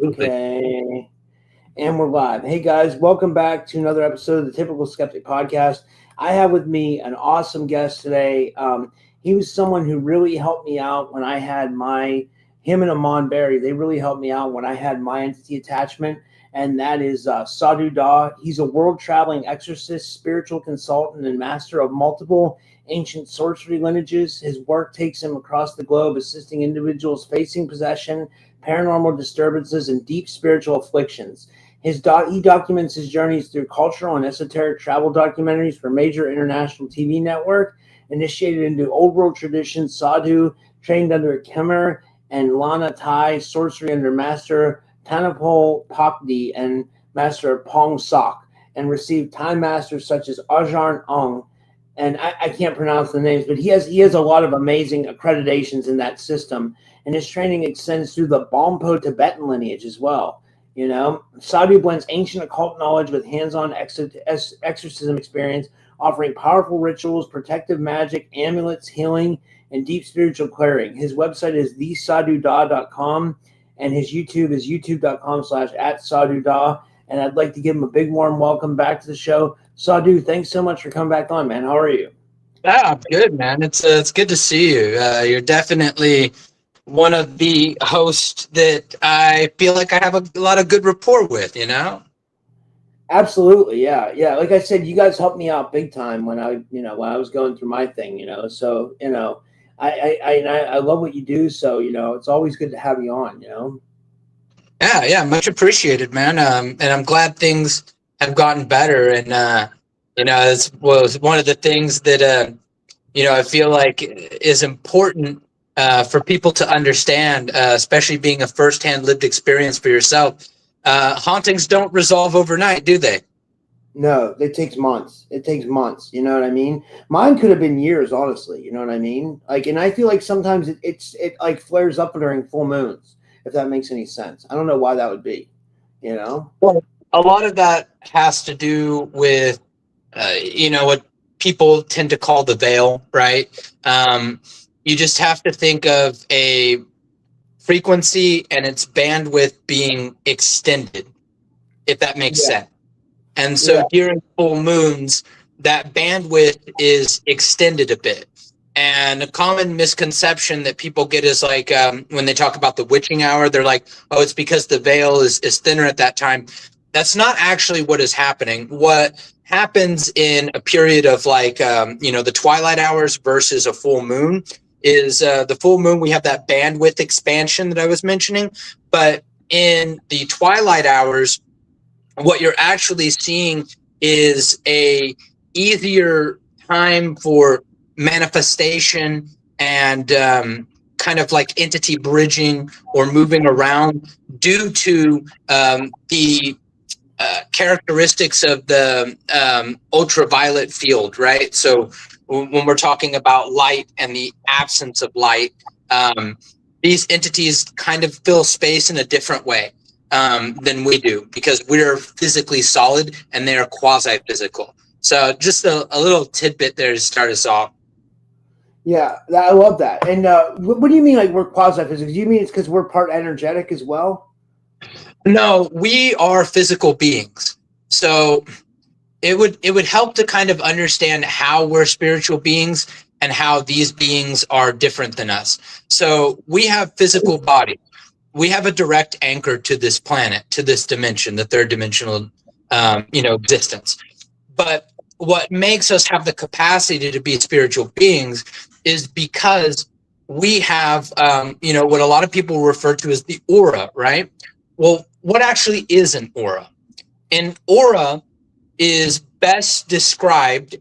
Okay. And we're live. Hey guys, welcome back to another episode of the Typical Skeptic Podcast. I have with me an awesome guest today. He was someone who really helped me out when I had him and Amon Berry, they really helped me out when I had my entity attachment, and that is Sadu Dah. He's a world-traveling exorcist, spiritual consultant, and master of multiple ancient sorcery lineages. His work takes him across the globe, assisting individuals facing possession, paranormal disturbances, and deep spiritual afflictions. He documents his journeys through cultural and esoteric travel documentaries for major international TV network. Initiated into old world traditions, Sadhu trained under Khmer and Lanna Thai sorcery under Master Thanaphol Pakdee and Master Pong, and received Thai masters such as Ajarn Aung. And I can't pronounce the names, but he has a lot of amazing accreditations in that system. And his training extends through the Bonpo Tibetan lineage as well. You know, Sadhu blends ancient occult knowledge with hands-on exorcism experience, offering powerful rituals, protective magic, amulets, healing, and deep spiritual clearing. His website is thesadudah.com, and his YouTube is youtube.com/@Sadhu Dah. And I'd like to give him a big warm welcome back to the show. Sadhu, thanks so much for coming back on, man. How are you? I'm good, man. It's good to see you. You're definitely one of the hosts that I feel like I have a lot of good rapport with, you know? Absolutely. Yeah. Like I said, you guys helped me out big time when I was going through my thing, so, I love what you do. So, it's always good to have you on, Yeah. Much appreciated, man. And I'm glad things have gotten better. And, it was one of the things that, I feel like is important for people to understand, especially being a firsthand lived experience for yourself. Hauntings don't resolve overnight, do they? No, it takes months. You know what I mean? Mine could have been years, honestly. You know what I mean? Like, and I feel like sometimes it like flares up during full moons, if that makes any sense. I don't know why that would be, Well, a lot of that has to do with, what people tend to call the veil, right? You just have to think of a frequency and its bandwidth being extended, if that makes sense. And so during full moons, that bandwidth is extended a bit. And a common misconception that people get is like when they talk about the witching hour, they're like, oh, it's because the veil is thinner at that time. That's not actually what is happening. What happens in a period of like, the twilight hours versus a full moon is the full moon, we have that bandwidth expansion that I was mentioning. But in the twilight hours, what you're actually seeing is a easier time for manifestation and kind of like entity bridging or moving around due to the characteristics of the ultraviolet field, right? So when we're talking about light and the absence of light, these entities kind of fill space in a different way than we do, because we're physically solid and they're quasi-physical. So just a little tidbit there to start us off. Yeah, I love that. And what do you mean, like we're quasi-physical? Do you mean it's because we're part energetic as well? No, we are physical beings. So it would help to kind of understand how we're spiritual beings and how these beings are different than us. So we have physical bodies. We have a direct anchor to this planet, to this dimension, the third dimensional, existence. But what makes us have the capacity to be spiritual beings is because we have, what a lot of people refer to as the aura, right? Well, what actually is an aura? An aura is best described,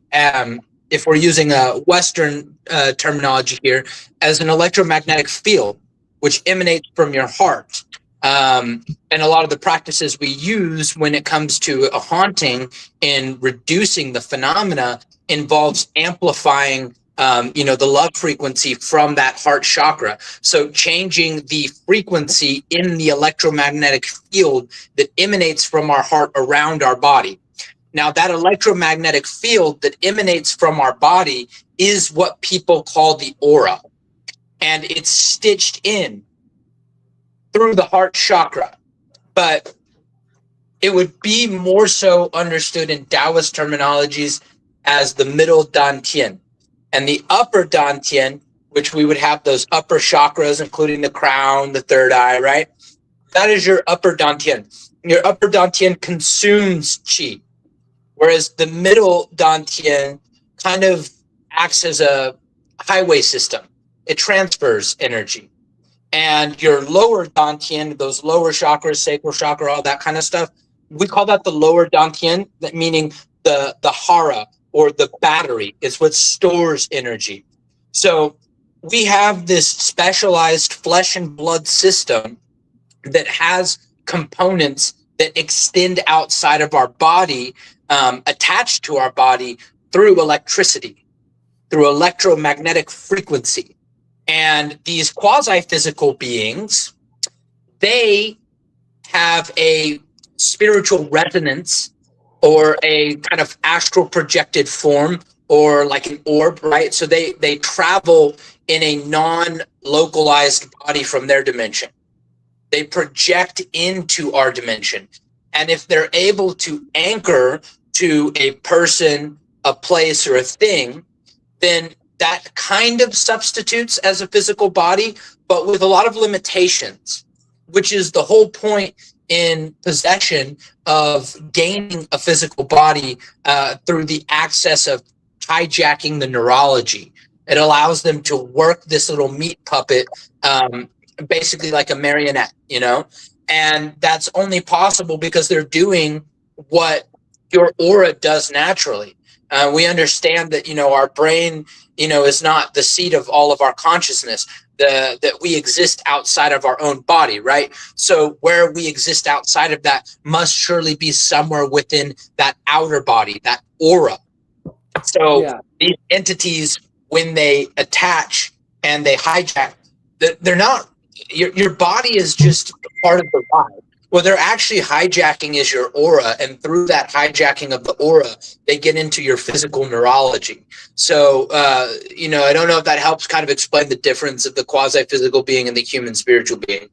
if we're using a Western terminology here, as an electromagnetic field which emanates from your heart. And a lot of the practices we use when it comes to a haunting and reducing the phenomena involves amplifying the love frequency from that heart chakra. So changing the frequency in the electromagnetic field that emanates from our heart around our body. Now, that electromagnetic field that emanates from our body is what people call the aura. And it's stitched in through the heart chakra. but it would be more so understood in Taoist terminologies as the middle dantian. And the upper dantian, which we would have those upper chakras, including the crown, the third eye, right? That is your upper dantian. Your upper dantian consumes qi, whereas the middle dantian kind of acts as a highway system. It transfers energy. And your lower dantian, those lower chakras, sacral chakra, all that kind of stuff, we call that the lower dantian, that meaning the hara, or the battery, is what stores energy. So we have this specialized flesh and blood system that has components that extend outside of our body, attached to our body through electricity, through electromagnetic frequency. And these quasi-physical beings, they have a spiritual resonance or a kind of astral projected form, or like an orb, right? So they travel in a non-localized body from their dimension. They project into our dimension. And if they're able to anchor to a person, a place, or a thing, then that kind of substitutes as a physical body, but with a lot of limitations, which is the whole point in possession of gaining a physical body through the access of hijacking the neurology. It allows them to work this little meat puppet, basically like a marionette, you know? And that's only possible because they're doing what your aura does naturally. We understand that, you know, our brain, you know, is not the seat of all of our consciousness, that we exist outside of our own body, right? So where we exist outside of that must surely be somewhere within that outer body, that aura. So these entities, when they attach and they hijack, they're not, your body is just part of the ride. What they're actually hijacking is your aura, and through that hijacking of the aura, they get into your physical neurology. So, you know, I don't know if that helps kind of explain the difference of the quasi-physical being and the human spiritual being.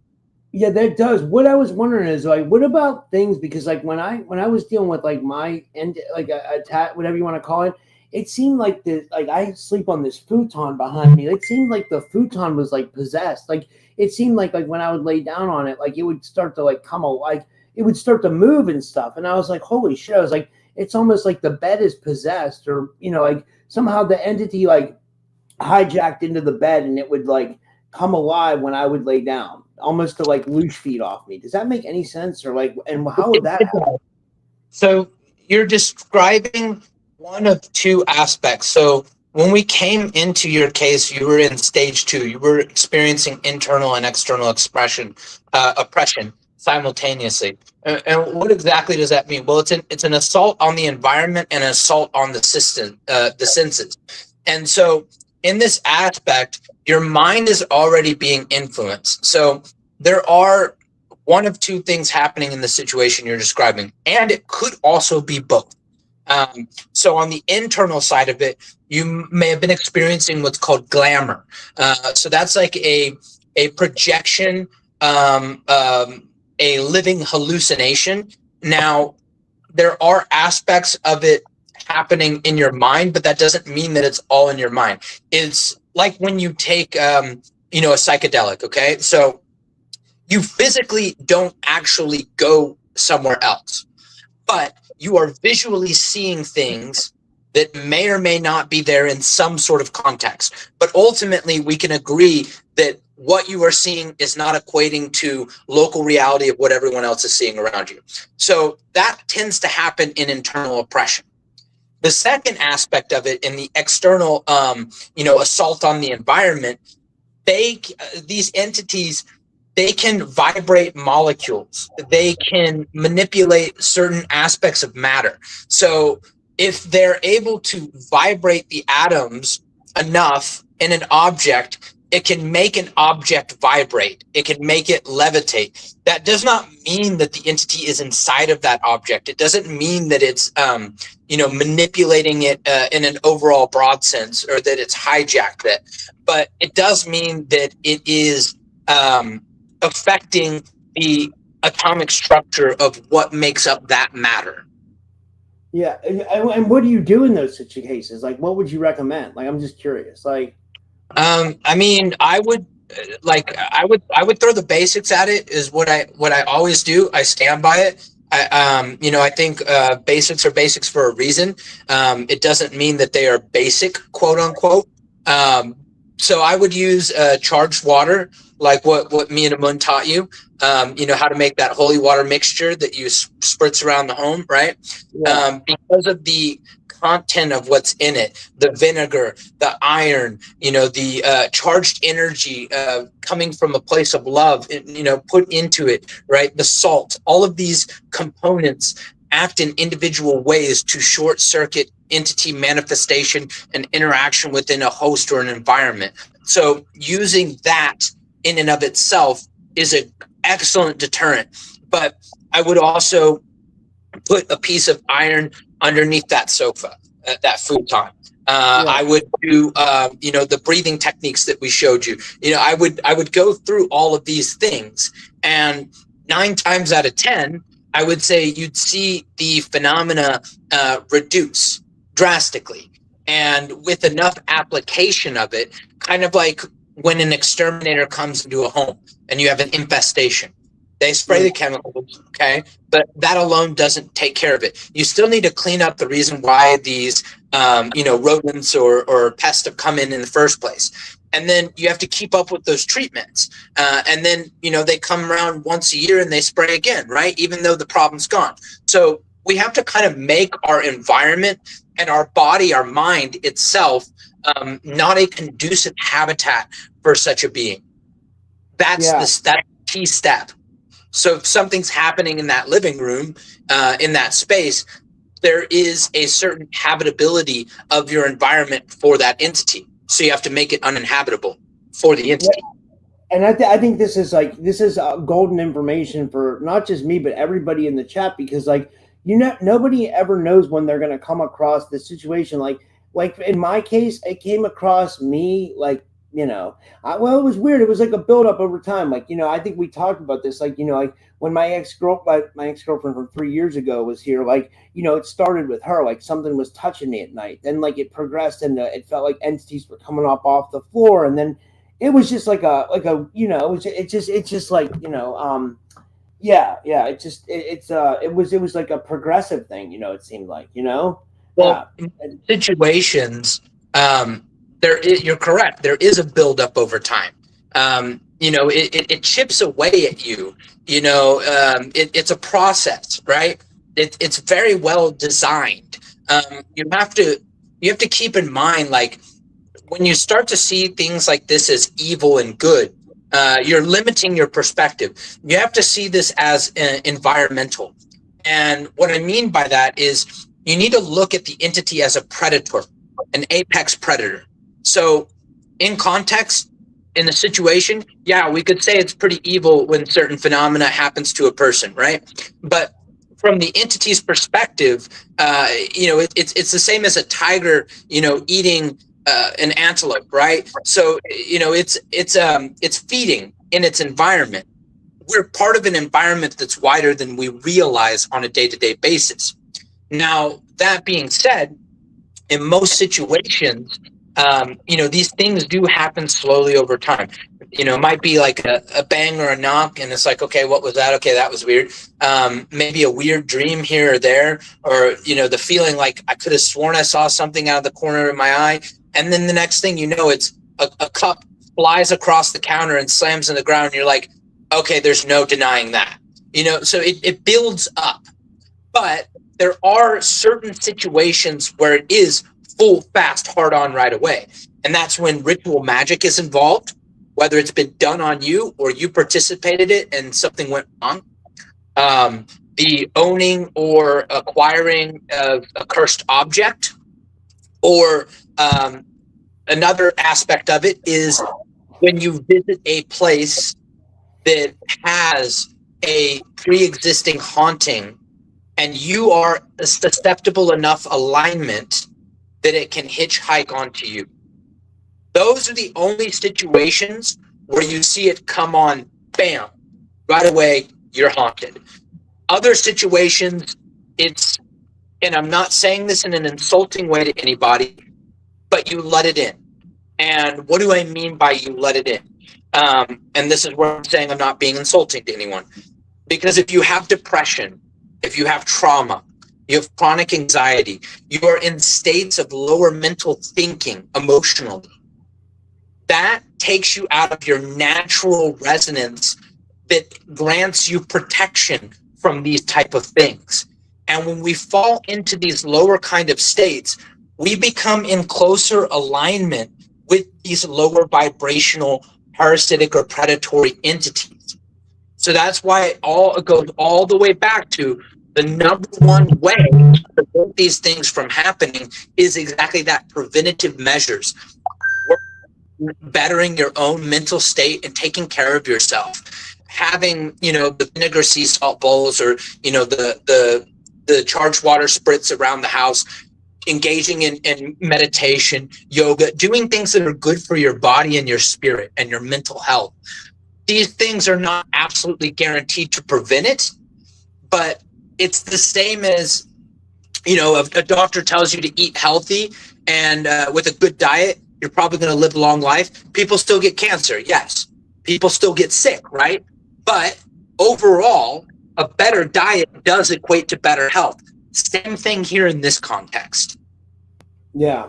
Yeah, that does. What I was wondering is, like, what about things, because like when I was dealing with like my end, like a whatever you want to call it, it seemed like I sleep on this futon behind me. It seemed like the futon was like possessed. Like it seemed like when I would lay down on it, like it would start to like come like it would start to move and stuff. And I was like, holy shit! I was like, it's almost like the bed is possessed, or you know, like somehow the entity like hijacked into the bed, and it would like come alive when I would lay down, almost to like loose feed off me. Does that make any sense? Or like, and how would that happen? So you're describing one of two aspects. So when we came into your case, you were in stage 2. You were experiencing internal and external oppression simultaneously. And what exactly does that mean? Well, it's an assault on the environment and an assault on the system, the senses. And so in this aspect, your mind is already being influenced. So there are one of two things happening in the situation you're describing, and it could also be both. So on the internal side of it, you may have been experiencing what's called glamour. So that's like a projection, a living hallucination. Now, there are aspects of it happening in your mind, but that doesn't mean that it's all in your mind. It's like when you take, you know, a psychedelic, okay? So you physically don't actually go somewhere else, but you are visually seeing things that may or may not be there in some sort of context. But ultimately, we can agree that what you are seeing is not equating to local reality of what everyone else is seeing around you. So that tends to happen in internal oppression. The second aspect of it in the external, you know, assault on the environment, these entities, they can vibrate molecules. They can manipulate certain aspects of matter. So if they're able to vibrate the atoms enough in an object, it can make an object vibrate. It can make it levitate. That does not mean that the entity is inside of that object. It doesn't mean that it's, you know, manipulating it in an overall broad sense, or that it's hijacked it. But it does mean that it is affecting the atomic structure of what makes up that matter. Yeah, and what do you do in those cases? Like, what would you recommend? Like, I'm just curious. Like, I mean, I would throw the basics at it. Is what I always do. I stand by it. I think basics are basics for a reason. It doesn't mean that they are basic, quote unquote. So I would use charged water, like what me and Amun taught you. How to make that holy water mixture that you spritz around the home, right? yeah. Because of the content of what's in it, the vinegar, the iron, the charged energy coming from a place of love, put into it, right? The salt, all of these components act in individual ways to short circuit entity manifestation and interaction within a host or an environment. So using that in and of itself is an excellent deterrent. But I would also put a piece of iron underneath that sofa, that futon. I would do, the breathing techniques that we showed you. I would go through all of these things, and 9 times out of 10, I would say you'd see the phenomena reduce drastically. And with enough application of it, kind of like when an exterminator comes into a home and you have an infestation, they spray the chemicals, okay? But that alone doesn't take care of it. You still need to clean up the reason why these, rodents or pests have come in the first place. And then you have to keep up with those treatments. And then, they come around once a year and they spray again, right? Even though the problem's gone. So we have to kind of make our environment and our body, our mind itself, not a conducive habitat for such a being. That's that key step. So if something's happening in that living room, in that space, there is a certain habitability of your environment for that entity. So you have to make it uninhabitable for the entity. And I think this is golden information for not just me, but everybody in the chat, because nobody ever knows when they're going to come across this situation. Like in my case, it came across me it was weird. It was like a buildup over time. I think we talked about this. When my ex-girlfriend from 3 years ago was here, it started with her. Like something was touching me at night. Then it progressed and it felt like entities were coming off the floor. And then it was just it was like a progressive thing. It seemed like. Well, situations. You're correct. There is a buildup over time. It chips away at you. It's a process, right? It's very well designed. You have to keep in mind, when you start to see things like this as evil and good, you're limiting your perspective. You have to see this as environmental. And what I mean by that is you need to look at the entity as a predator, an apex predator. So in context, in the situation, we could say it's pretty evil when certain phenomena happens to a person, right? But from the entity's perspective, it's the same as a tiger, eating an antelope, right? So, it's feeding in its environment. We're part of an environment that's wider than we realize on a day-to-day basis. Now, that being said, in most situations, these things do happen slowly over time. It might be like a bang or a knock, and it's like, okay, what was that? Okay, that was weird. Maybe a weird dream here or there, or, the feeling like I could have sworn I saw something out of the corner of my eye. And then the next thing you know, it's a cup flies across the counter and slams in the ground. And you're like, okay, there's no denying that. So it builds up. But there are certain situations where it is full, fast, hard on right away. And that's when ritual magic is involved, whether it's been done on you or you participated in it and something went wrong. The owning or acquiring of a cursed object, or another aspect of it is when you visit a place that has a pre-existing haunting and you are a susceptible enough alignment that it can hitchhike onto you. Those are the only situations where you see it come on, bam, right away, you're haunted. Other situations, and I'm not saying this in an insulting way to anybody, but you let it in. And what do I mean by you let it in? And this is where I'm saying I'm not being insulting to anyone. Because if you have depression, if you have trauma, you have chronic anxiety, you are in states of lower mental thinking emotionally, that takes you out of your natural resonance that grants you protection from these type of things. And when we fall into these lower kind of states, we become in closer alignment with these lower vibrational parasitic or predatory entities. So that's why it goes all the way back to the number one way to prevent these things from happening is exactly that: preventative measures, bettering your own mental state and taking care of yourself. Having, the vinegar sea salt bowls, or, the charged water spritz around the house, engaging in meditation, yoga, doing things that are good for your body and your spirit and your mental health. These things are not absolutely guaranteed to prevent it, but it's the same as, a doctor tells you to eat healthy and with a good diet, you're probably going to live a long life. People still get cancer. Yes. People still get sick, right? But overall, a better diet does equate to better health. Same thing here in this context. Yeah.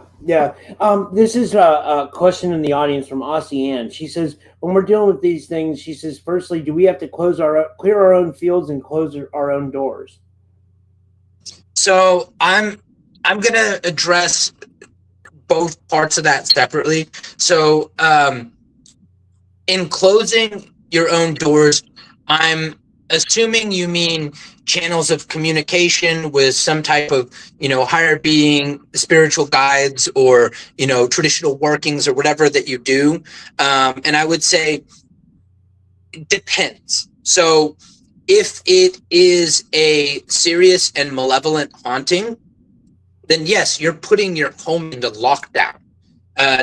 This is a question in the audience from Aussie Ann. She says, when we're dealing with these things, she says, firstly, do we have to clear our own fields and close our own doors? So I'm going to address both parts of that separately. So in closing your own doors, I'm assuming you mean channels of communication with some type of, higher being, spiritual guides, or, traditional workings or whatever that you do. And I would say it depends. So if it is a serious and malevolent haunting, then yes, you're putting your home into lockdown.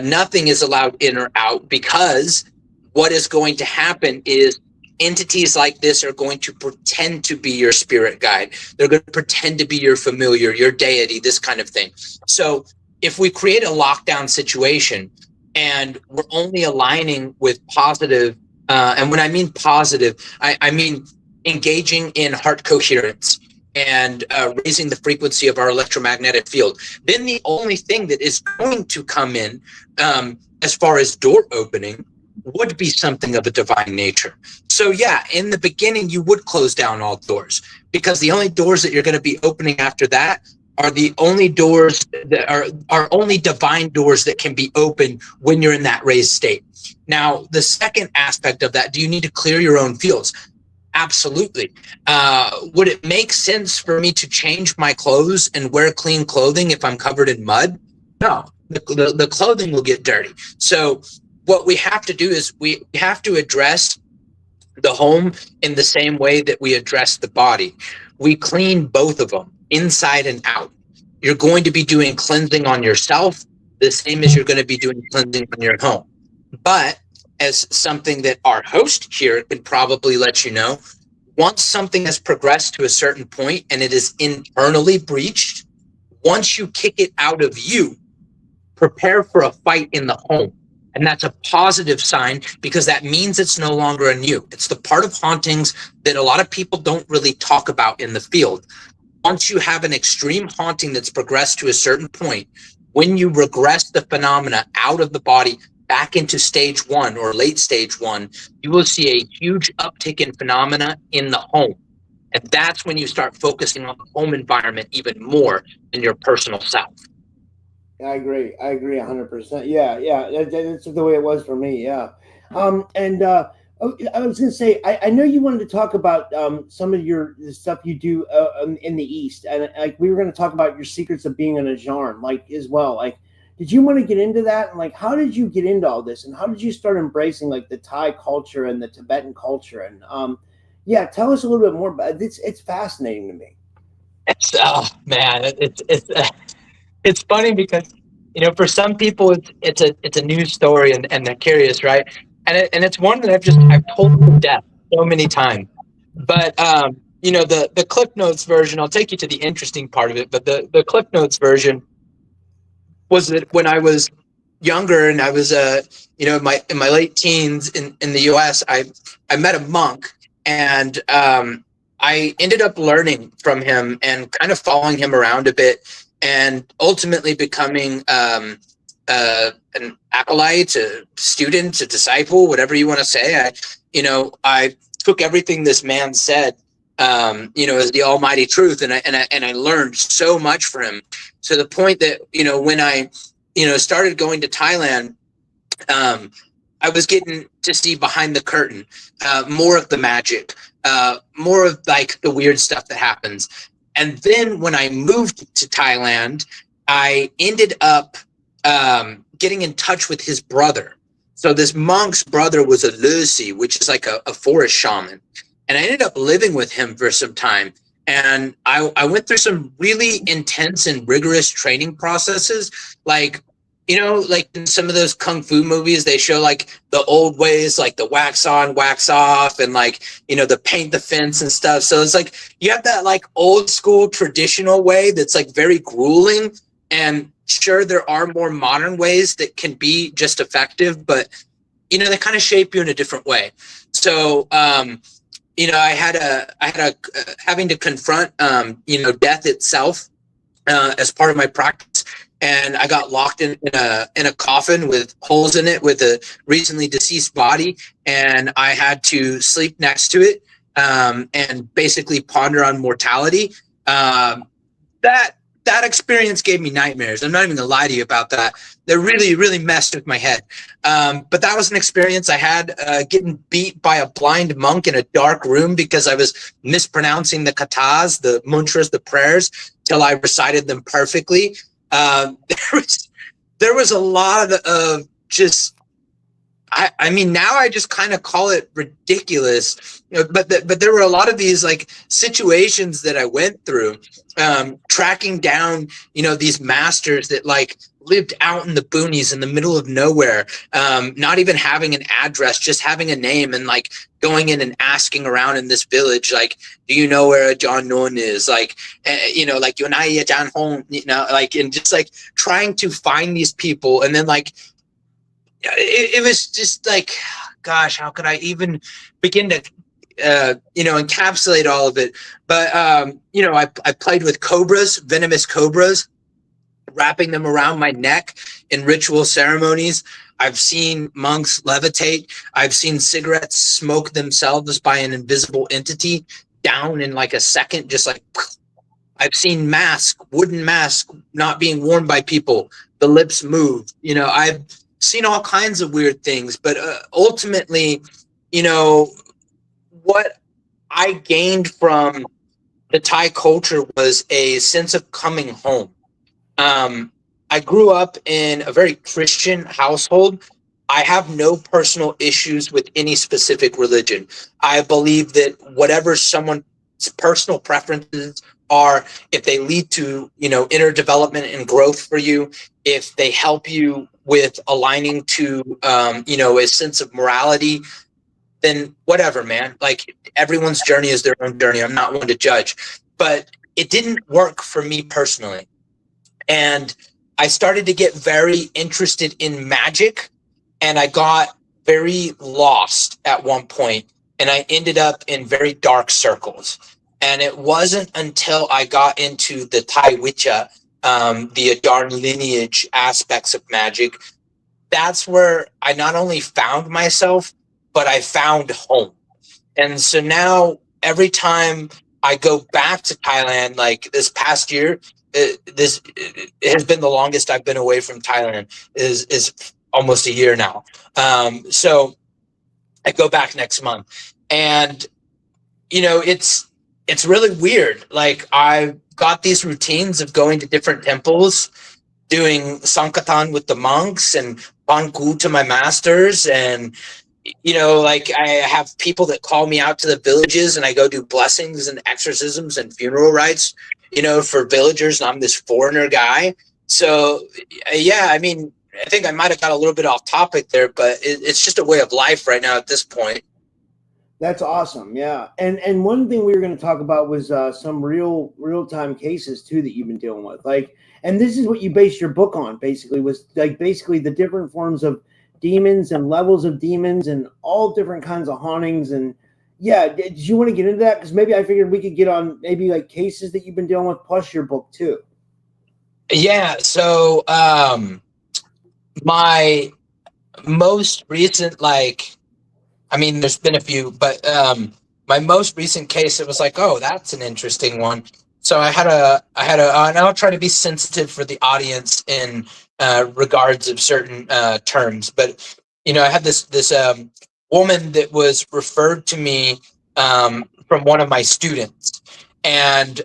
Nothing is allowed in or out, because what is going to happen is entities like this are going to pretend to be your spirit guide. They're going to pretend to be your familiar, your deity, this kind of thing. So if we create a lockdown situation and we're only aligning with positive, and when I mean positive, I mean engaging in heart coherence and raising the frequency of our electromagnetic field, then the only thing that is going to come in as far as door opening would be something of a divine nature. So yeah, in the beginning, you would close down all doors, because the only doors that you're going to be opening after that are the only doors that are only divine doors that can be opened when you're in that raised state. Now, the second aspect of that, do you need to clear your own fields? Absolutely. Would it make sense for me to change my clothes and wear clean clothing if I'm covered in mud? No, the clothing will get dirty. So what we have to do is we have to address the home in the same way that we address the body. We clean both of them, inside and out. You're going to be doing cleansing on yourself the same as you're going to be doing cleansing on your home. But as something that our host here can probably let you know, once something has progressed to a certain point and it is internally breached, once you kick it out of you, prepare for a fight in the home. And that's a positive sign, because that means it's no longer a new. It's the part of hauntings that a lot of people don't really talk about in the field. Once you have an extreme haunting that's progressed to a certain point, when you regress the phenomena out of the body back into stage 1 or late stage 1, you will see a huge uptick in phenomena in the home. And that's when you start focusing on the home environment even more than your personal self. I agree 100%. Yeah. That's the way it was for me. Yeah. I was going to say, I know you wanted to talk about some of the stuff you do in the East, and we were going to talk about your secrets of being an Ajarn, as well. Did you want to get into that? And how did you get into all this? And how did you start embracing the Thai culture and the Tibetan culture? And tell us a little bit more about it. It's fascinating to me. It's funny because, for some people it's a news story and they're curious, right? And it's one that I've told to death so many times. But you know, the Cliff Notes version, I'll take you to the interesting part of it, but the Cliff Notes version was that when I was younger and I was you know, in my late teens in the US, I met a monk, and I ended up learning from him and kind of following him around a bit, and ultimately becoming an acolyte, a student, a disciple, whatever you want to say. I took everything this man said, you know, as the almighty truth, and I learned so much from him, to the point that, you know, when I, you know, started going to Thailand, I was getting to see behind the curtain, more of the magic, more of like the weird stuff that happens. And then when I moved to Thailand, I ended up getting in touch with his brother. So this monk's brother was a Lersi, which is like a forest shaman. And I ended up living with him for some time. And I went through some really intense and rigorous training processes. Like, you know, like in some of those kung fu movies, they show like the old ways, like the wax on, wax off, and like, you know, the paint the fence and stuff. So it's like you have that like old school traditional way that's like very grueling. And sure, there are more modern ways that can be just effective, but, you know, they kind of shape you in a different way. So, you know, I had having to confront, you know, death itself as part of my practice. And I got locked in a coffin with holes in it with a recently deceased body. And I had to sleep next to it, and basically ponder on mortality. That experience gave me nightmares. I'm not even gonna lie to you about that. That really, really messed with my head. But that was an experience I had, getting beat by a blind monk in a dark room because I was mispronouncing the katas, the mantras, the prayers, till I recited them perfectly. There was a lot of just, I mean, now I just kind of call it ridiculous, you know, but there were a lot of these like situations that I went through, tracking down, you know, these masters that like lived out in the boonies in the middle of nowhere, not even having an address, just having a name, and like going in and asking around in this village, like, do you know where Ajarn Aung is? Like, you know, like Yonai Ajarn Aung, you know, like, and just like trying to find these people. And then like, it was just like, gosh, how could I even begin to, you know, encapsulate all of it? But, you know, I played with cobras, venomous cobras, wrapping them around my neck in ritual ceremonies. I've seen monks levitate. I've seen cigarettes smoke themselves by an invisible entity down in like a second, just like, I've seen wooden masks not being worn by people. The lips move, you know, I've seen all kinds of weird things, but ultimately, you know, what I gained from the Thai culture was a sense of coming home. I grew up in a very Christian household. I have no personal issues with any specific religion. I believe that whatever someone's personal preferences are, if they lead to, you know, inner development and growth for you, if they help you with aligning to, you know, a sense of morality, then whatever, man. Like, everyone's journey is their own journey. I'm not one to judge, but it didn't work for me personally. And I started to get very interested in magic, and I got very lost at one point, and I ended up in very dark circles. And it wasn't until I got into the Thai Wicca, the Ajarn lineage aspects of magic, that's where I not only found myself, but I found home. And so now every time I go back to Thailand, like this past year, it has been the longest I've been away from Thailand, is almost a year now. So I go back next month, and you know, it's really weird. Like, I've got these routines of going to different temples, doing Sankatan with the monks and Banku to my masters. And, you know, like, I have people that call me out to the villages, and I go do blessings and exorcisms and funeral rites, you know, for villagers. And I'm this foreigner guy. So, yeah, I mean, I think I might have got a little bit off topic there, but it's just a way of life right now at this point. That's awesome. Yeah. And one thing we were going to talk about was some real time cases too that you've been dealing with. Like, and this is what you based your book on basically, was like basically the different forms of demons and levels of demons and all different kinds of hauntings. And yeah, did you want to get into that? Because maybe I figured we could get on maybe like cases that you've been dealing with plus your book too. Yeah. So my most recent, like, I mean, there's been a few, but my most recent case, it was like, oh, that's an interesting one. So I had a, and I'll try to be sensitive for the audience in regards of certain terms, but you know, I had this woman that was referred to me from one of my students, and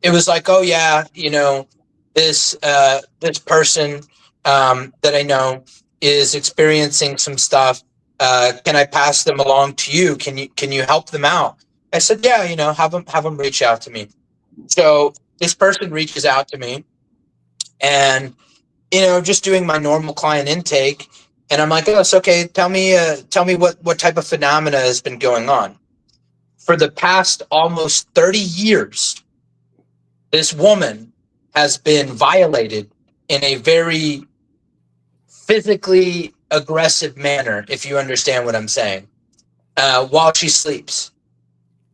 it was like, oh yeah, you know, this person that I know is experiencing some stuff. Can I pass them along to you? Can you help them out? I said, yeah, you know, have them reach out to me. So this person reaches out to me, and you know, just doing my normal client intake, and I'm like, oh, it's okay. Tell me what type of phenomena has been going on for the past almost 30 years. This woman has been violated in a very physically aggressive manner, if you understand what I'm saying, while she sleeps.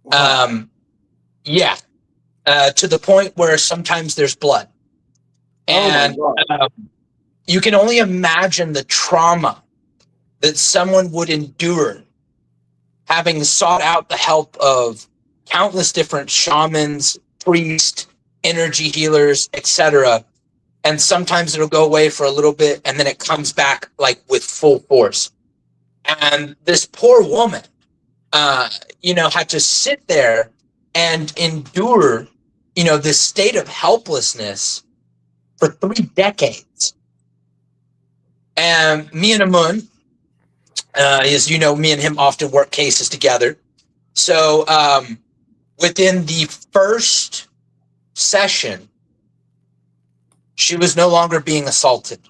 Wow. Yeah, to the point where sometimes there's blood. And you can only imagine the trauma that someone would endure having sought out the help of countless different shamans, priests, energy healers, etc. And sometimes it'll go away for a little bit, and then it comes back like with full force. And this poor woman, you know, had to sit there and endure, you know, this state of helplessness for 3 decades. And me and Amun, as you know, me and him often work cases together. So within the first session, she was no longer being assaulted.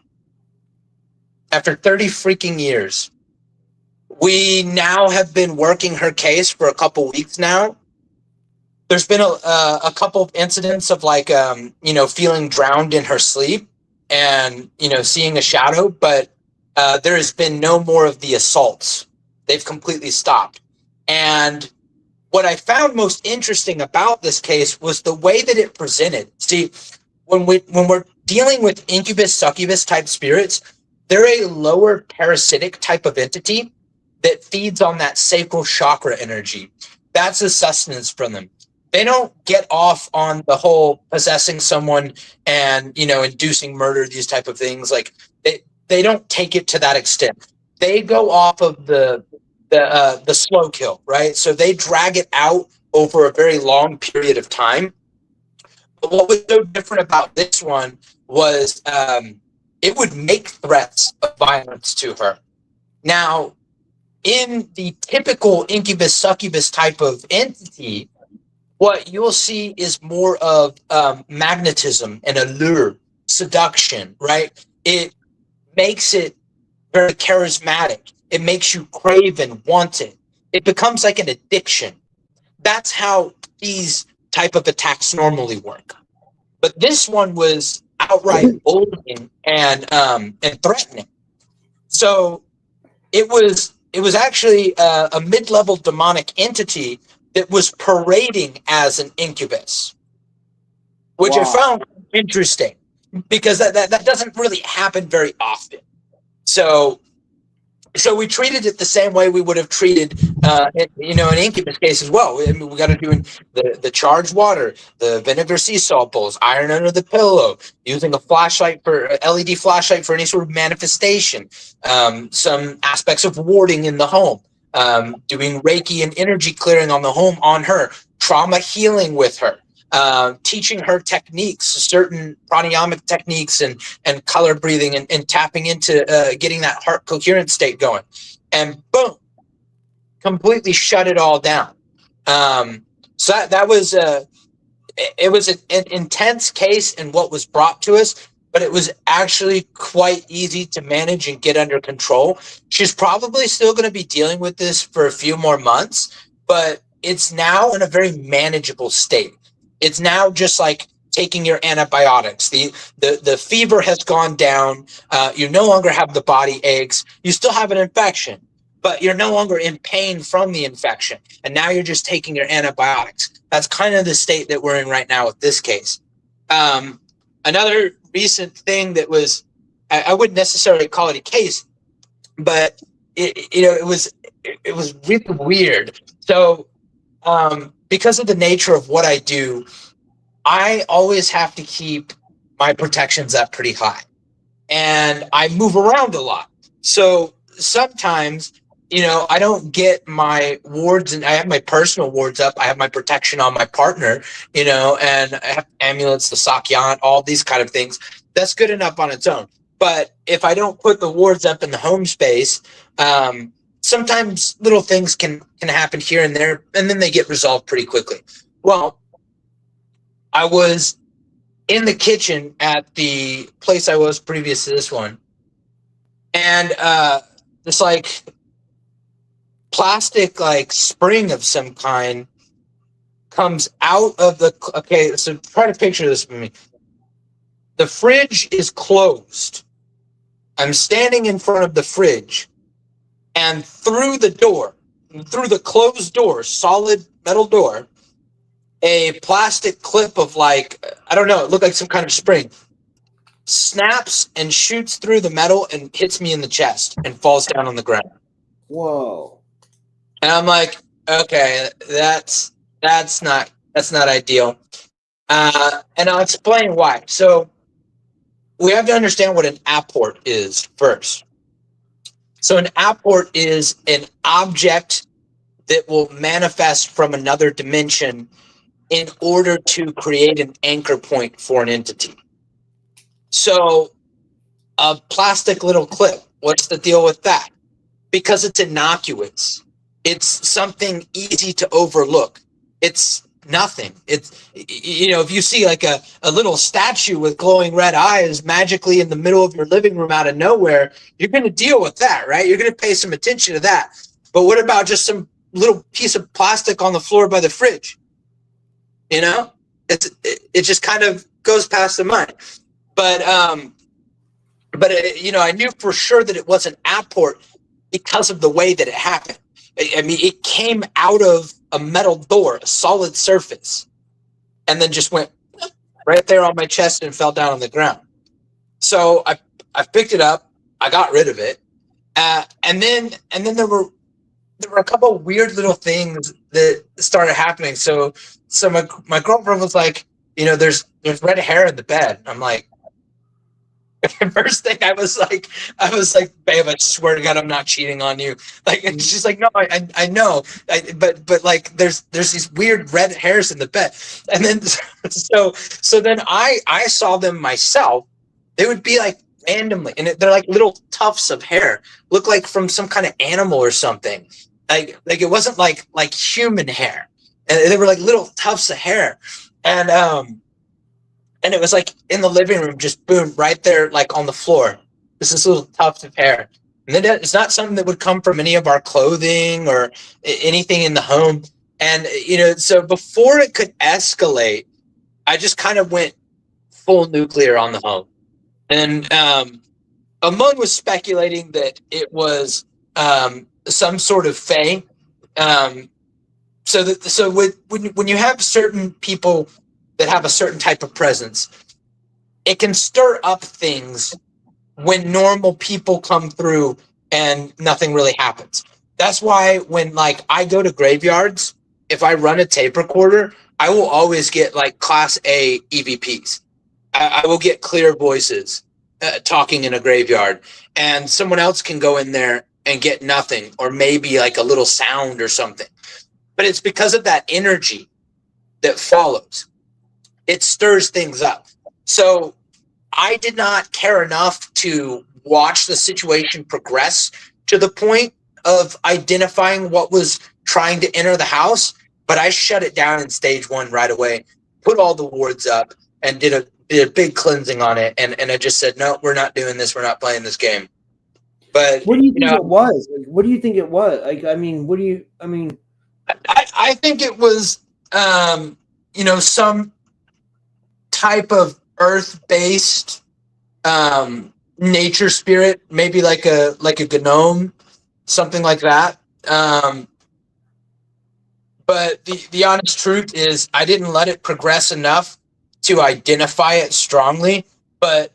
After 30 freaking years, we now have been working her case for a couple weeks now. There's been a couple of incidents of like, you know, feeling drowned in her sleep and, you know, seeing a shadow, but there has been no more of the assaults. They've completely stopped. And what I found most interesting about this case was the way that it presented. See, when we're dealing with incubus, succubus type spirits, they're a lower parasitic type of entity that feeds on that sacral chakra energy. That's the sustenance from them. They don't get off on the whole possessing someone and, you know, inducing murder, these type of things. Like they don't take it to that extent. They go off of the slow kill, right? So they drag it out over a very long period of time. But what was so different about this one was it would make threats of violence to her. Now, in the typical incubus succubus type of entity, what you'll see is more of magnetism and allure, seduction, right? It makes it very charismatic. It makes you crave and want it. It becomes like an addiction. That's how these type of attacks normally work. But this one was outright bullying and threatening. So it was actually a mid-level demonic entity that was parading as an incubus, which I found interesting because that doesn't really happen very often. So we treated it the same way we would have treated, you know, an incubus case as well. I mean, we got to do the charged water, the vinegar sea salt bowls, iron under the pillow, using a flashlight for LED flashlight for any sort of manifestation, some aspects of warding in the home, doing Reiki and energy clearing on the home on her, trauma healing with her. Teaching her techniques, certain pranayamic techniques and color breathing and tapping into getting that heart coherent state going. And boom, completely shut it all down. So that was it was an intense case in what was brought to us, but it was actually quite easy to manage and get under control. She's probably still going to be dealing with this for a few more months, but it's now in a very manageable state. It's now just like taking your antibiotics. The fever has gone down. You no longer have the body aches. You still have an infection, but you're no longer in pain from the infection. And now you're just taking your antibiotics. That's kind of the state that we're in right now with this case. Another recent thing that was, I wouldn't necessarily call it a case, but it was really weird. So because of the nature of what I do, I always have to keep my protections up pretty high, and I move around a lot. So sometimes, I don't get my wards, and I have my personal wards up. I have my protection on my partner, and I have amulets, the sakyan, all these kind of things. That's good enough on its own. But if I don't put the wards up in the home space, sometimes little things can happen here and there, and then they get resolved pretty quickly. Well, I was in the kitchen at the place I was previous to this one, and this like plastic like spring of some kind comes out of the, okay, so try to picture this with me. The fridge is closed. I'm standing in front of the fridge, and through the closed door, solid metal door, a plastic clip of like, I don't know, it looked like some kind of spring, snaps and shoots through the metal and hits me in the chest and falls down on the ground. Whoa. And I'm like, okay, that's not ideal. And I'll explain why. So we have to understand what an apport is first. So an apport is an object that will manifest from another dimension in order to create an anchor point for an entity. So a plastic little clip, what's the deal with that? Because it's innocuous. It's something easy to overlook. It's nothing. It's, if you see like a little statue with glowing red eyes magically in the middle of your living room out of nowhere, you're going to deal with that, right? You're going to pay some attention to that. But what about just some little piece of plastic on the floor by the fridge? It just kind of goes past the mind. But I knew for sure that it was an apport because of the way that it happened. I mean, it came out of a metal door, a solid surface, and then just went right there on my chest and fell down on the ground. So I picked it up, I got rid of it, and then there were a couple of weird little things that started happening. So my girlfriend was like, there's red hair in the bed. I'm like, the first thing I was like, babe, I swear to God, I'm not cheating on you. Like, and she's like, no, I know, but like, there's these weird red hairs in the bed. And then so then I saw them myself. They would be like randomly, and they're like little tufts of hair, look like from some kind of animal or something. Like it wasn't like human hair, and they were like little tufts of hair, and it was like in the living room, just boom, right there, like on the floor. This is little tuft of hair, and then it's not something that would come from any of our clothing or anything in the home. And so before it could escalate, I just kind of went full nuclear on the home, and Amon was speculating that it was some sort of fae. So when you have certain people that have a certain type of presence, it can stir up things when normal people come through and nothing really happens. That's why when like I go to graveyards, if I run a tape recorder, I will always get like class A EVPs. I will get clear voices talking in a graveyard, and someone else can go in there and get nothing, or maybe like a little sound or something. But it's because of that energy that follows. It stirs things up. So I did not care enough to watch the situation progress to the point of identifying what was trying to enter the house, but I shut it down in stage one right away, put all the wards up, and did did a big cleansing on it, and I just said, no, we're not doing this. We're not playing this game. But what do you think it was? Like, what do you think it was? Like, I mean, what do you? I mean, I think it was, some type of earth-based nature spirit, maybe like a gnome, something like that. But the honest truth is, I didn't let it progress enough to identify it strongly. But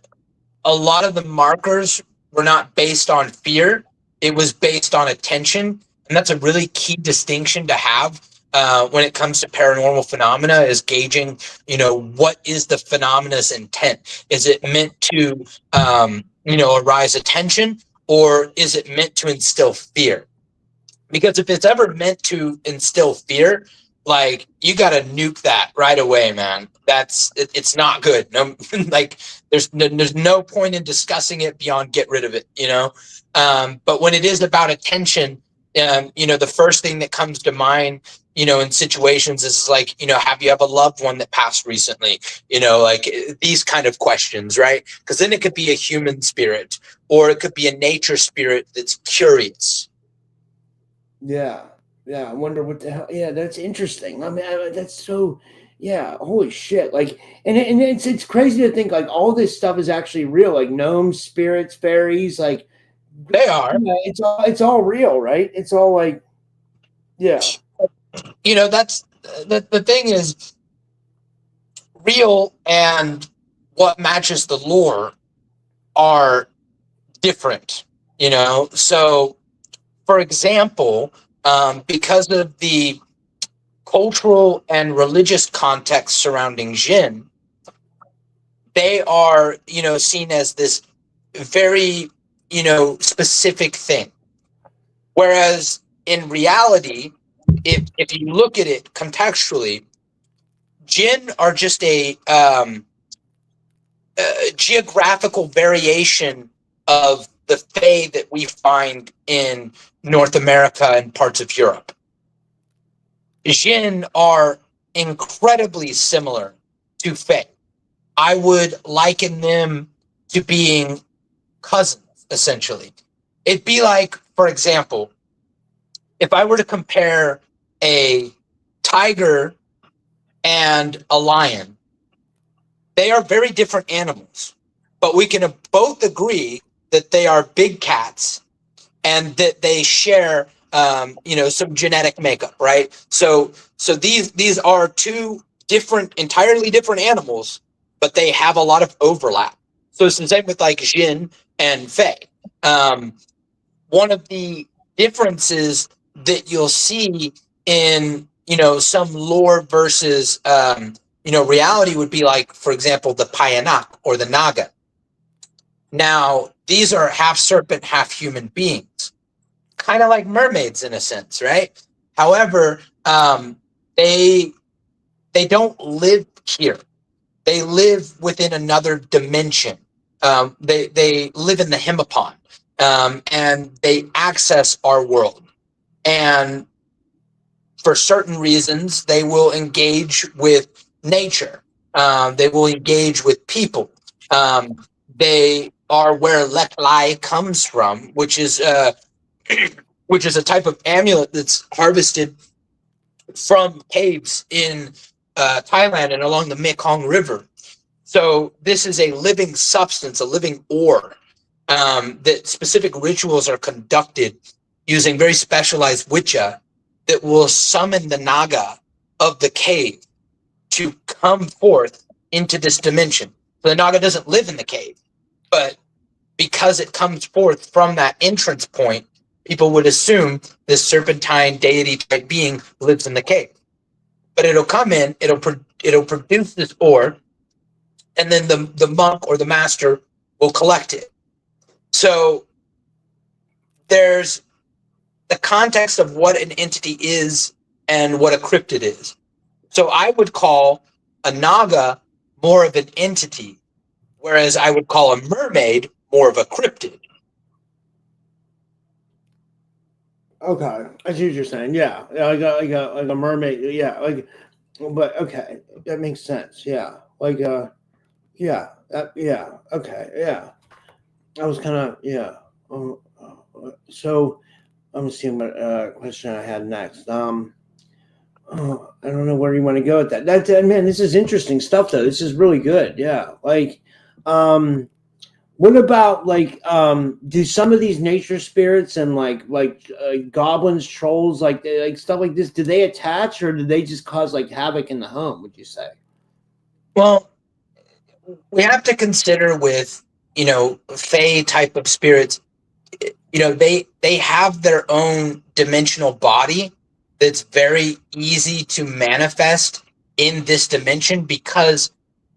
a lot of the markers were not based on fear; it was based on attention, and that's a really key distinction to have when it comes to paranormal phenomena. Is gauging, what is the phenomena's intent? Is it meant to, arise attention, or is it meant to instill fear? Because if it's ever meant to instill fear, like, you got to nuke that right away, man. It's not good. No, like, there's no point in discussing it beyond get rid of it, But when it is about attention, the first thing that comes to mind, in situations is like, have you have a loved one that passed recently? Like these kind of questions, right? Because then it could be a human spirit, or it could be a nature spirit that's curious. yeah. I wonder what the hell. Yeah, that's interesting. I mean, that's so. Yeah, holy shit! Like, and it's crazy to think like all this stuff is actually real. Like gnomes, spirits, fairies, like they are. It's all real, right? It's all like, yeah. That's the thing is, real and what matches the lore are different. So, for example, because of the cultural and religious context surrounding Jinn, they are, seen as this very, specific thing. Whereas in reality, if you look at it contextually, Jinn are just a geographical variation of the Fae that we find in North America and parts of Europe. Jinn are incredibly similar to Fae. I would liken them to being cousins, essentially. It'd be like, for example, if I were to compare a tiger and a lion, they are very different animals, but we can both agree that they are big cats and that they share, some genetic makeup, right? So these are two entirely different animals, but they have a lot of overlap. So it's the same with like Jinn and Fae. One of the differences that you'll see in, some lore versus, reality would be like, for example, the Payanak or the Naga. Now, these are half serpent, half human beings, kind of like mermaids in a sense, right? However, they don't live here. They live within another dimension. They live in the Himapon, and they access our world. And for certain reasons, they will engage with nature. They will engage with people. They are where Lek Lai comes from, which is a type of amulet that's harvested from caves in Thailand and along the Mekong River. So this is a living substance, a living ore, that specific rituals are conducted using very specialized witcha that will summon the Naga of the cave to come forth into this dimension. So the Naga doesn't live in the cave, but because it comes forth from that entrance point, people would assume this serpentine deity type being lives in the cave. But it'll come in, it'll produce this ore, and then the monk or the master will collect it. So there's the context of what an entity is and what a cryptid is. So I would call a Naga more of an entity, whereas I would call a mermaid more of a cryptid. Okay, I see what you're saying. Yeah, like a mermaid. Yeah, like, but okay, that makes sense. Yeah, like Yeah. Yeah. Okay. Yeah. I was kind of so I'm seeing what question I had next. I don't know where you want to go with that. Man, this is interesting stuff though. This is really good. Yeah. Like, what about like do some of these nature spirits and goblins, trolls, like stuff like this, do they attach or do they just cause like havoc in the home, would you say? Well, we have to consider with, fae type of spirits, they have their own dimensional body that's very easy to manifest in this dimension, because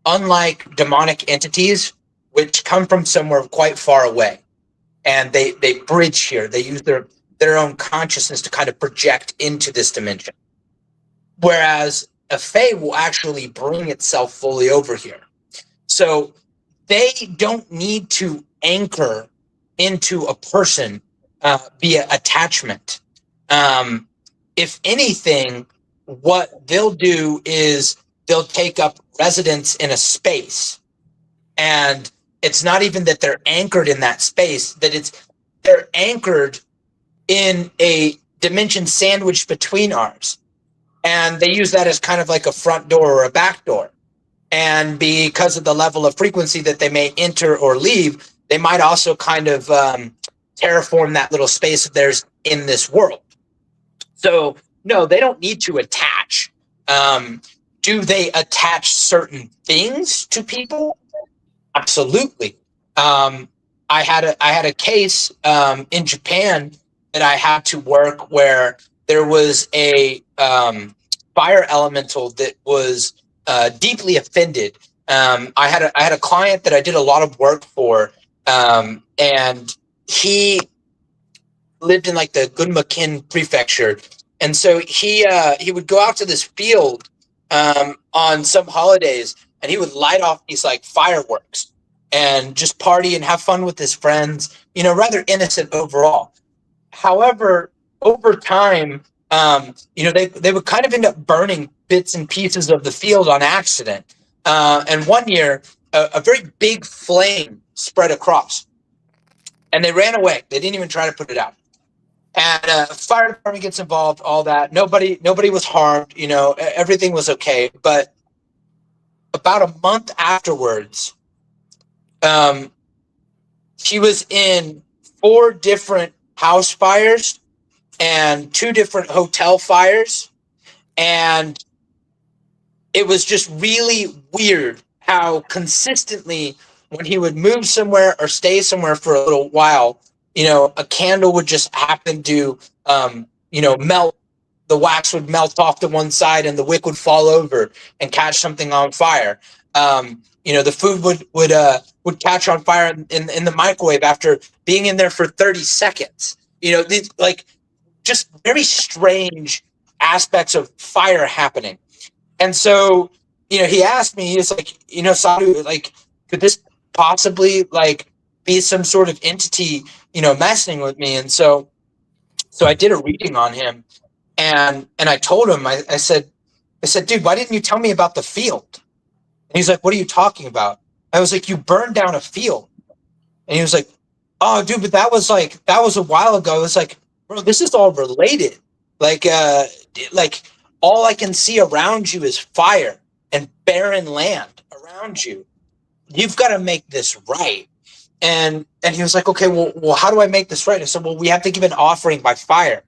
unlike demonic entities, which come from somewhere quite far away, and they bridge here, they use their own consciousness to kind of project into this dimension, whereas a fae will actually bring itself fully over here. So they don't need to anchor into a person via attachment. If anything, what they'll do is they'll take up residence in a space. And it's not even that they're anchored in that space, that they're anchored in a dimension sandwiched between ours. And they use that as kind of like a front door or a back door. And because of the level of frequency that they may enter or leave, they might also kind of terraform that little space of theirs in this world. So, no, they don't need to attach. Do they attach certain things to people? Absolutely. I had a case in Japan that I had to work where there was a fire elemental that was deeply offended. I had a client that I did a lot of work for, and he lived in like the Gunma-kin prefecture, and so he would go out to this field on some holidays, and he would light off these like fireworks and just party and have fun with his friends. Rather innocent overall. However, over time, they would kind of end up burning bits and pieces of the field on accident. And one year, a very big flame spread across, and they ran away. They didn't even try to put it out. And fire department gets involved, all that. Nobody was harmed. Everything was okay. But about a month afterwards, he was in 4 different house fires and 2 different hotel fires. And it was just really weird how consistently, when he would move somewhere or stay somewhere for a little while, a candle would just happen to, melt. The wax would melt off to one side and the wick would fall over and catch something on fire. The food would catch on fire in the microwave after being in there for 30 seconds. These like just very strange aspects of fire happening. And so, he asked me, he's like, Sadhu, like, could this possibly like be some sort of entity, messing with me? And so I did a reading on him, and I told him, I said, dude, why didn't you tell me about the field? And he's like, what are you talking about? I was like, you burned down a field. And he was like, oh, dude, but that was a while ago. I was like, bro, this is all related. Like all I can see around you is fire and barren land around you. You've got to make this right. And he was like, okay, well, how do I make this right? I said, well, we have to give an offering by fire.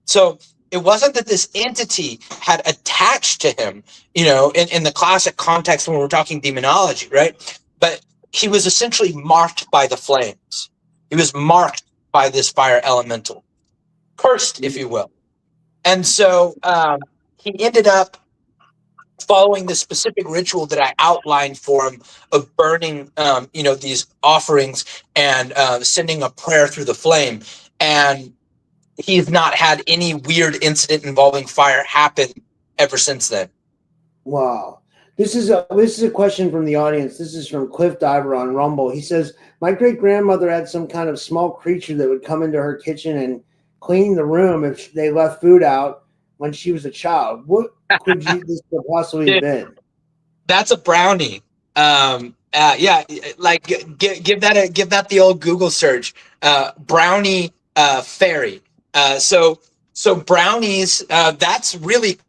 So it wasn't that this entity had attached to him, in the classic context when we're talking demonology, right? But he was essentially marked by the flames. He was marked by this fire elemental, cursed, if you will. And so he ended up following the specific ritual that I outlined for him of burning, these offerings and sending a prayer through the flame. And he's not had any weird incident involving fire happen ever since then. Wow. This is a question from the audience. This is from Cliff Diver on Rumble. He says, my great grandmother had some kind of small creature that would come into her kitchen and clean the room if they left food out when she was a child. What could this possibly have been? That's a brownie. Yeah, like give that the old Google search. Brownie fairy. So brownies. That's really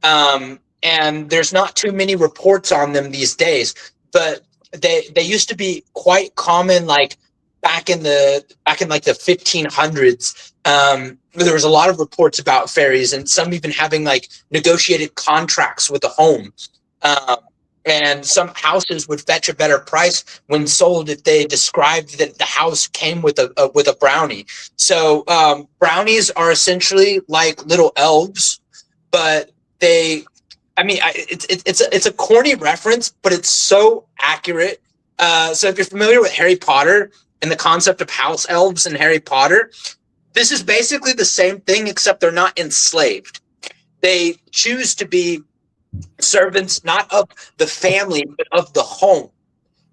and there's not too many reports on them these days, but they used to be quite common, like back in like the 1500s. There was a lot of reports about fairies, and some even having like negotiated contracts with the home. And some houses would fetch a better price when sold if they described that the house came with a brownie. So brownies are essentially like little elves, but it's a corny reference, but it's so accurate. So if you're familiar with Harry Potter and the concept of house elves in Harry Potter, this is basically the same thing, except they're not enslaved. They choose to be servants, not of the family, but of the home.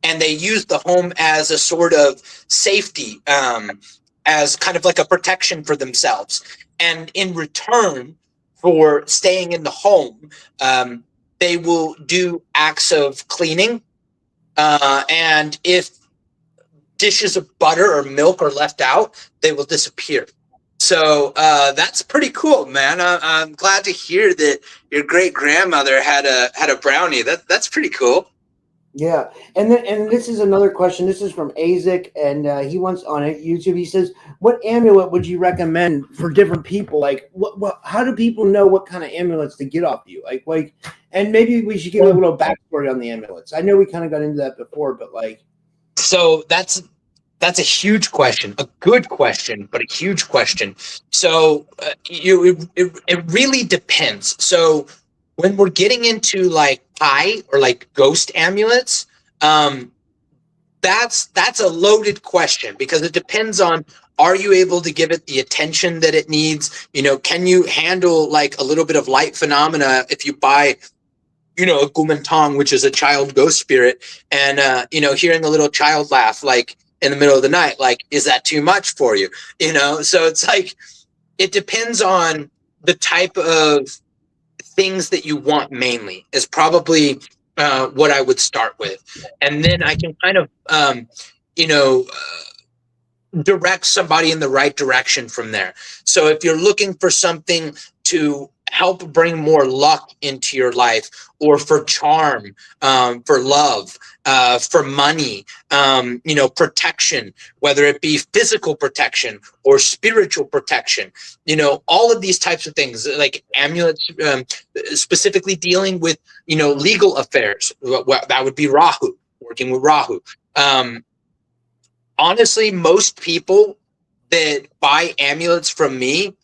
And they use the home as a sort of safety, as kind of like a protection for themselves. And in return for staying in the home, they will do acts of cleaning. And if dishes of butter or milk are left out, they will disappear. So that's pretty cool, man. I'm glad to hear that your great grandmother had a brownie. That's pretty cool. Yeah, and this is another question. This is from Azik, and he wants on YouTube. He says, "What amulet would you recommend for different people? Like, what? How do people know what kind of amulets to get off you? Like, and maybe we should give a little backstory on the amulets. I know we kind of got into that before, but like, so that's a huge question, a good question, but a huge question. So it really depends. So when we're getting into like Thai or like ghost amulets, that's a loaded question, because it depends on, are you able to give it the attention that it needs? Can you handle like a little bit of light phenomena if you buy, a gumantong, which is a child ghost spirit, and hearing a little child laugh like in the middle of the night, like, is that too much for you? So it's like, it depends on the type of things that you want, mainly is probably what I would start with. And then I can kind of, direct somebody in the right direction from there. So if you're looking for something to help bring more luck into your life, or for charm, for love, for money, protection, whether it be physical protection or spiritual protection, all of these types of things, like amulets, specifically dealing with, legal affairs, that would be Rahu, working with Rahu. Honestly, most people that buy amulets from me,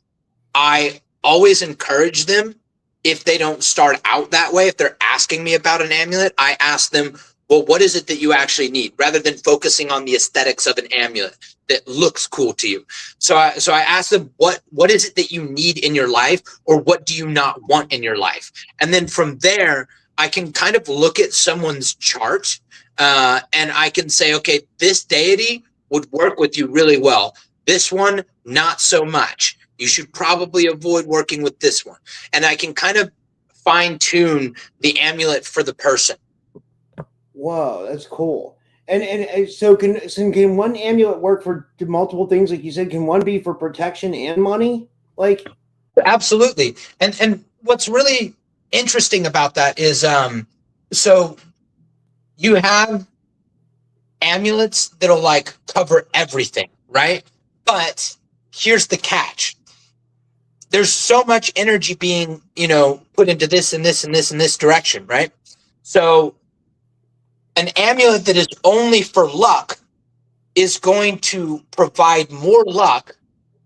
I always encourage them, if they don't start out that way, if they're asking me about an amulet, I ask them, well, what is it that you actually need, rather than focusing on the aesthetics of an amulet that looks cool to you. So I ask them, what is it that you need in your life, or what do you not want in your life? And then from there, I can kind of look at someone's chart, and I can say, okay, this deity would work with you really well. This one, not so much. You should probably avoid working with this one. And I can kind of fine tune the amulet for the person. Whoa, that's cool. And so can one amulet work for multiple things? Like you said, can one be for protection and money? Like, absolutely. And what's really interesting about that is, so you have amulets that'll like cover everything, right? But here's the catch. There's so much energy being, put into this and this and this and this direction, right? So an amulet that is only for luck is going to provide more luck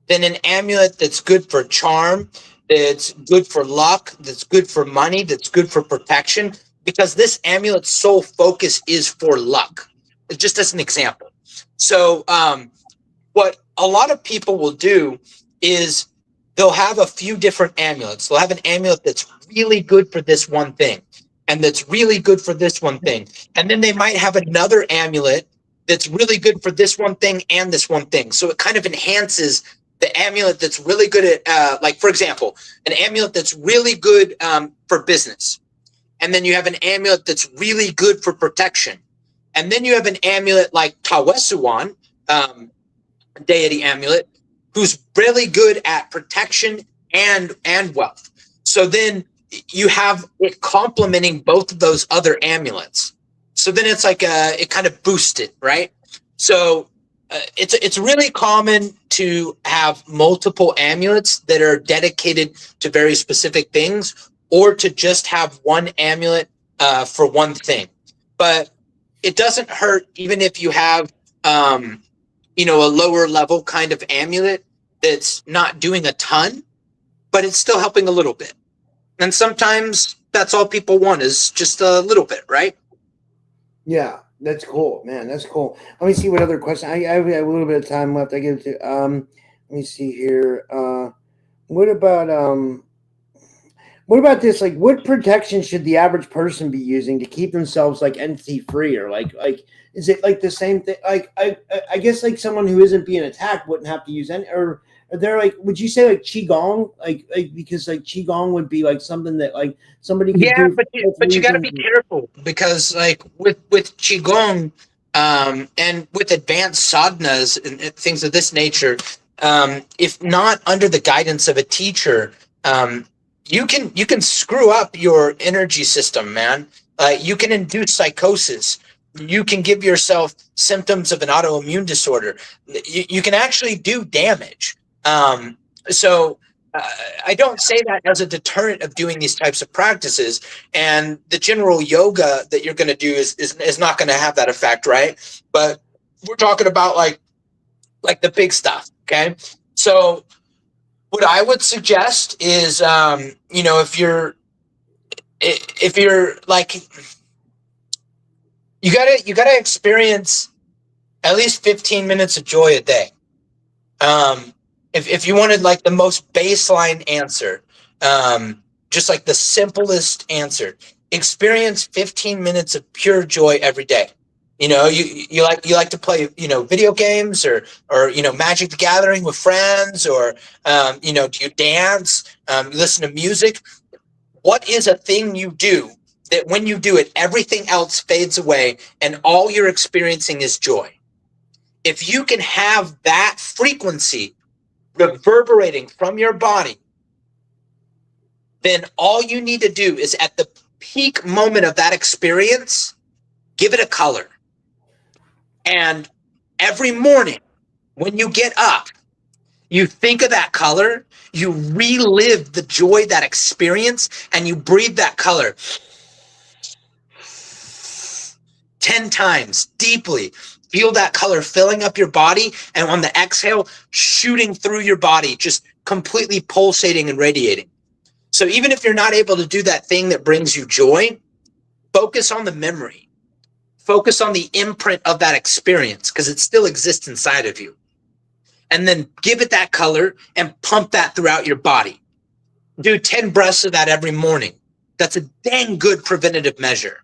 than an amulet that's good for charm, that's good for luck, that's good for money, that's good for protection, because this amulet's sole focus is for luck. Just as an example. So what a lot of people will do is they'll have a few different amulets. They'll have an amulet that's really good for this one thing, and that's really good for this one thing. And then they might have another amulet that's really good for this one thing and this one thing. So it kind of enhances the amulet that's really good at, like, for example, an amulet that's really good for business. And then you have an amulet that's really good for protection. And then you have an amulet like Tawesuwan, deity amulet, who's really good at protection and wealth. So then you have it complementing both of those other amulets. So then it's like it kind of boosts it, right? So it's really common to have multiple amulets that are dedicated to very specific things, or to just have one amulet for one thing. But it doesn't hurt even if you have, you know, a lower level kind of amulet that's not doing a ton, but it's still helping a little bit. And sometimes that's all people want, is just a little bit, right? Yeah, that's cool, man. That's cool. Let me see what other question. I have a little bit of time left. I give it to. Let me see here. What about this? Like, what protection should the average person be using to keep themselves like entity free, or like is it like the same thing? Like I guess like someone who isn't being attacked wouldn't have to use any, or are there like, would you say like qigong, like because like qigong would be like something that like somebody could do, but you got to be careful, because like with qigong and with advanced sadhanas and things of this nature, if not under the guidance of a teacher, you can screw up your energy system, man. You can induce psychosis. You can give yourself symptoms of an autoimmune disorder. You can actually do damage. So I don't say that as a deterrent of doing these types of practices. And the general yoga that you're going to do is not going to have that effect, right? But we're talking about like the big stuff, okay? So what I would suggest is, you know, if you're like, you gotta experience at least 15 minutes of joy a day. If you wanted like the most baseline answer, just like the simplest answer, experience 15 minutes of pure joy every day. You know, you like to play, you know, video games or you know, Magic the Gathering with friends, or you know, do you dance? You listen to music? What is a thing you do that when you do it, everything else fades away and all you're experiencing is joy? If you can have that frequency reverberating from your body, then all you need to do is, at the peak moment of that experience, give it a color. And every morning when you get up, you think of that color, you relive the joy, that experience, and you breathe that color 10 times deeply. Feel that color filling up your body, and on the exhale, shooting through your body, just completely pulsating and radiating. So even if you're not able to do that thing that brings you joy, focus on the memory. Focus on the imprint of that experience, because it still exists inside of you. And then give it that color and pump that throughout your body. Do 10 breaths of that every morning. That's a dang good preventative measure.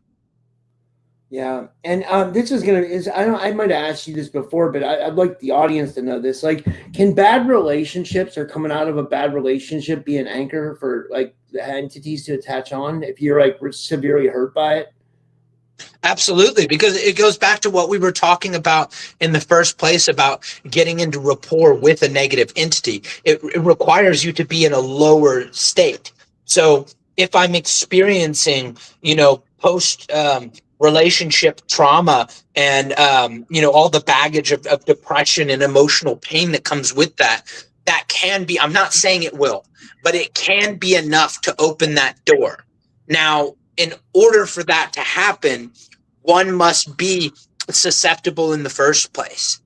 Yeah, and this is I might have asked you this before, but I'd like the audience to know this. Like, can bad relationships, or coming out of a bad relationship, be an anchor for like the entities to attach on if you're like severely hurt by it? Absolutely, because it goes back to what we were talking about in the first place about getting into rapport with a negative entity. It requires you to be in a lower state. So if I'm experiencing, you know, post relationship trauma and, you know, all the baggage of depression and emotional pain that comes with that, that can be, I'm not saying it will, but it can be enough to open that door. Now, in order for that to happen, one must be susceptible in the first place.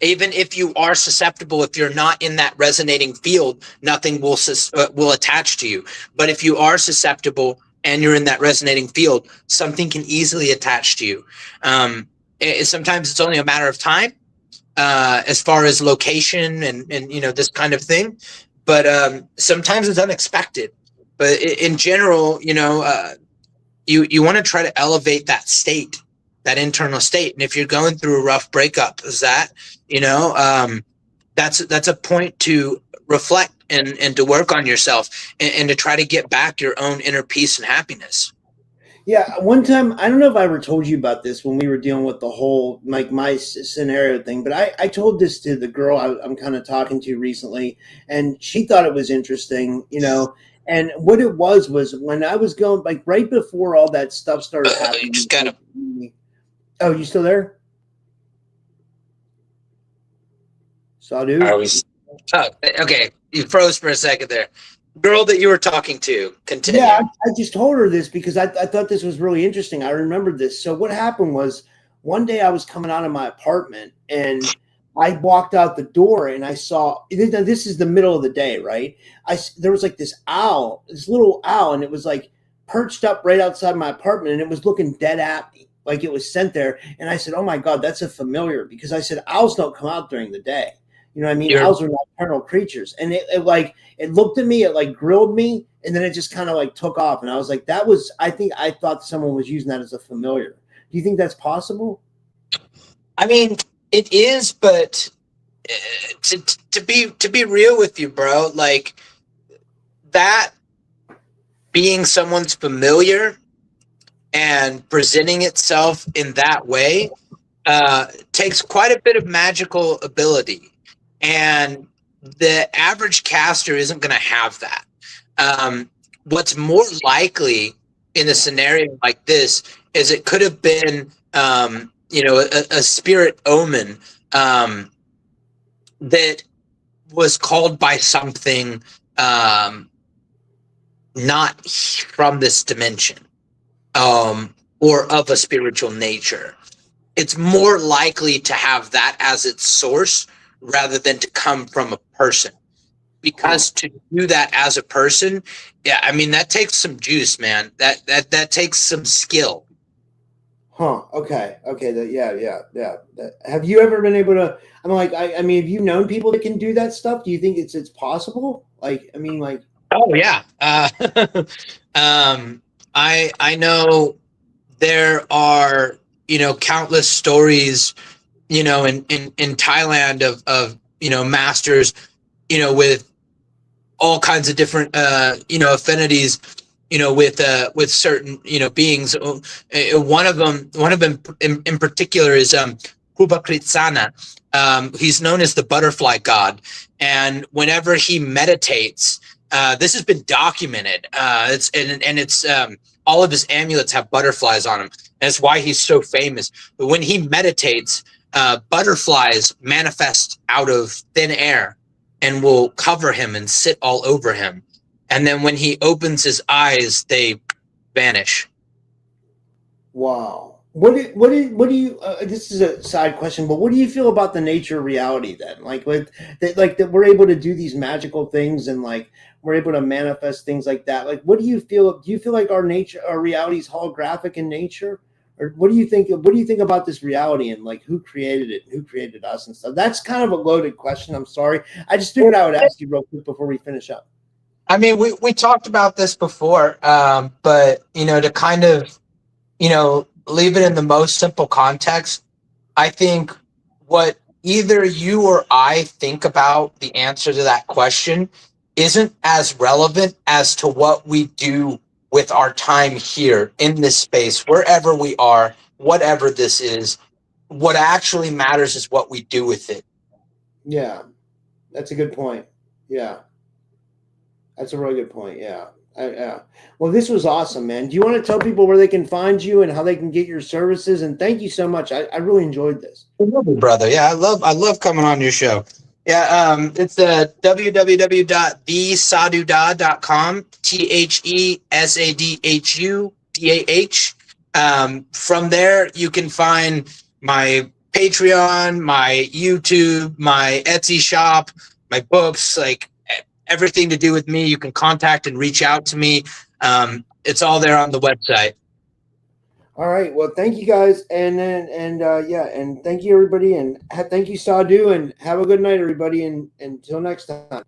Even if you are susceptible, if you're not in that resonating field, nothing will attach to you. But if you are susceptible and you're in that resonating field, something can easily attach to you. Sometimes it's only a matter of time, as far as location and you know, this kind of thing. But sometimes it's unexpected. But in general, you know, you want to try to elevate that state, that internal state. And if you're going through a rough breakup, is that, you know, that's a point to reflect and to work on yourself and to try to get back your own inner peace and happiness. Yeah, one time, I don't know if I ever told you about this when we were dealing with the whole, like, my scenario thing, but I told this to the girl I'm kind of talking to recently, and she thought it was interesting, you know, and what it was when I was going, like, right before all that stuff started happening. Just kind of. Oh, you still there? Sadhu? Are we? Oh, okay, you froze for a second there. Girl that you were talking to, continue. Yeah, I just told her this because I thought this was really interesting. I remembered this. So what happened was one day I was coming out of my apartment and I walked out the door and I saw, this is the middle of the day, right? There was like this little owl, and it was like perched up right outside my apartment, and it was looking dead at me, like it was sent there. And I said, oh my God, that's a familiar, because I said, owls don't come out during the day. You know what I mean? Owls are nocturnal creatures. And it looked at me, it like grilled me, and then it just kind of like took off. And I was like, I thought someone was using that as a familiar. Do you think that's possible? I mean, it is, but to be real with you, bro, like that being someone's familiar and presenting itself in that way takes quite a bit of magical ability. And the average caster isn't going to have that. What's more likely in a scenario like this is it could have been, a spirit omen that was called by something not from this dimension or of a spiritual nature. It's more likely to have that as its source rather than to come from a person, because to do that as a person, yeah, I mean, that takes some juice, man. That takes some skill. Huh. Okay. Yeah. Have you ever been able to? I'm like, I mean, have you known people that can do that stuff? Do you think it's possible? Like, I mean, like. Oh yeah. I know there are countless stories in Thailand of masters with all kinds of different affinities with certain beings. One of them in particular is Kubakritsana. He's known as the butterfly god, and whenever he meditates, this has been documented. It's all of his amulets have butterflies on them. That's why he's so famous. But when he meditates, butterflies manifest out of thin air and will cover him and sit all over him. And then when he opens his eyes, they vanish. Wow. What do you? This is a side question, but what do you feel about the nature of reality then? Like that we're able to do these magical things and like we're able to manifest things like that. Like, what do you feel? Do you feel like our reality is holographic in nature, or what do you think? What do you think about this reality and like who created it, and who created us and stuff? That's kind of a loaded question. I'm sorry. I just figured I would ask you real quick before we finish up. I mean, we talked about this before, but to kind of leave it in the most simple context, I think what either you or I think about the answer to that question isn't as relevant as to what we do with our time here in this space, wherever we are, whatever this is. What actually matters is what we do with it. Yeah, that's a good point. Yeah, that's a really good point. Yeah. Yeah. Well, this was awesome, man. Do you want to tell people where they can find you and how they can get your services? And thank you so much. I really enjoyed this. Brother. Yeah, I love coming on your show. Yeah, it's www.thesadudah.com, THESADHUDAH. From there, you can find my Patreon, my YouTube, my Etsy shop, my books, like everything to do with me. You can contact and reach out to me. It's all there on the website. All right. Well, thank you guys. And thank you everybody. And thank you, Sadu, and have a good night, everybody. And until next time.